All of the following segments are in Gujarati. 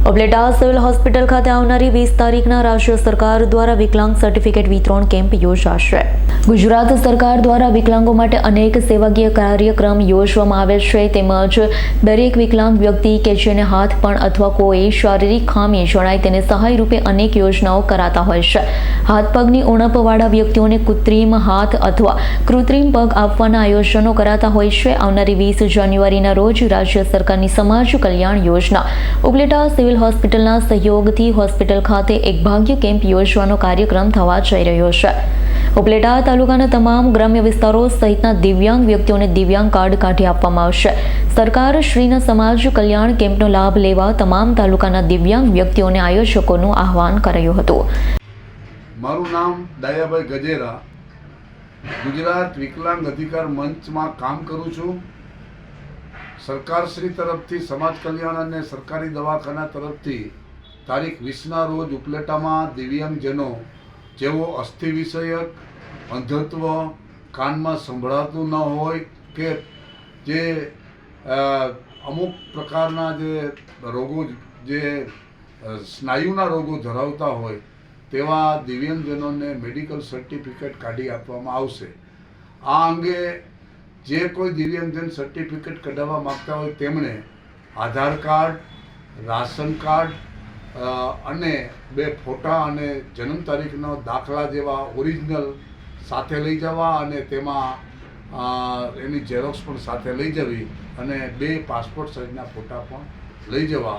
ઉપલેટા સિવિલ હોસ્પિટલ ખાતે આવનારી 20 તારીખના રાજ્ય સરકાર દ્વારા વિકલાંગ સર્ટિફિકેટ વિતરણ કેમ્પ યોજાશે। ગુજરાત સરકાર દ્વારા વિકલાંગો માટે અનેક સેવાકીય કાર્યક્રમ યોજવામાં આવે છે, તેમજ દરેક વિકલાંગ વ્યક્તિ કે જેને હાથ પણ અથવા કોઈ શારીરિક ખામી જણાય તેને સહાય રૂપે અનેક યોજનાઓ કરાતા હોય છે। હાથ પગની ઉણપવાળા વ્યક્તિઓને કૃત્રિમ હાથ અથવા કૃત્રિમ પગ આપવાના આયોજનો કરાતા હોય છે। આવનારી 20 જાન્યુઆરીના રોજ રાજ્ય સરકારની સમાજ કલ્યાણ યોજના ઉપલેટા સિવિલ હોસ્પિટલના સહયોગથી હોસ્પિટલ ખાતે એક ભાગ્ય કેમ્પ યોજવાનો કાર્યક્રમ થવા જઈ રહ્યો છે। ઉપલેટા તાલુકાના તમામ ગ્રામ્ય વિસ્તારો સહિતના દિવ્યાંગ વ્યક્તિઓને દિવ્યાંગ કાર્ડ કાઢી આપવામાં આવશે। સરકાર શ્રીના સમાજ કલ્યાણ કેમ્પનો લાભ લેવા તમામ તાલુકાના દિવ્યાંગ વ્યક્તિઓને આયોજકોનું આહવાન કરાયું હતું। મારું નામ દયાભાઈ ગજેરા, ગુજરાત વિકલાંગ અધિકાર મંચમાં કામ કરું છું। સરકારશ્રી તરફથી સમાજ કલ્યાણ અને સરકારી દવાખાના તરફથી તારીખ 20ના રોજ ઉપલેટામાં દિવ્યાંગજનો જેઓ અસ્થિ વિષયક, અંધત્વ, કાનમાં સંભળાતું ન હોય કે જે અમુક પ્રકારના જે રોગો, જે સ્નાયુના રોગો ધરાવતા હોય તેવા દિવ્યાંગજનોને મેડિકલ સર્ટિફિકેટ કાઢી આપવામાં આવશે। આ અંગે જે કોઈ દિવ્યાંગજન સર્ટિફિકેટ કઢાવવા માગતા હોય તેમણે આધાર કાર્ડ, રાશન કાર્ડ અને 2 ફોટા અને જન્મ તારીખનો દાખલા જેવા ઓરિજિનલ સાથે લઈ જવા અને તેમાં એની ઝેરોક્સ પણ સાથે લઈ જવી અને 2 પાસપોર્ટ સાઇઝના ફોટા પણ લઈ જવા।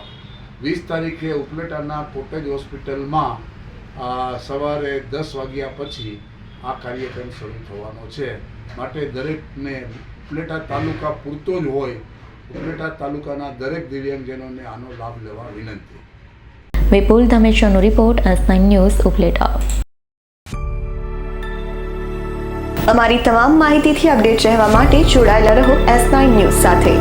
20 તારીખે ઉપલેટાના કોટેજ હોસ્પિટલમાં સવારે 10 વાગ્યા પછી આ કાર્યક્રમ શરૂ થવાનો છે। માટે દરેકને ઉપલેટા તાલુકા પૂરતો જ હોય, ઉપલેટા તાલુકાના દરેક દિવ્યાંગજનોને આનો લાભ લેવા વિનંતી। વિપુલ ધમેચાનો રિપોર્ટ, S9 ન્યૂઝ, ઉપલેટા। અમારી તમામ માહિતીથી અપડેટ રહેવા માટે જોડાયેલા રહો S9 ન્યૂઝ સાથે।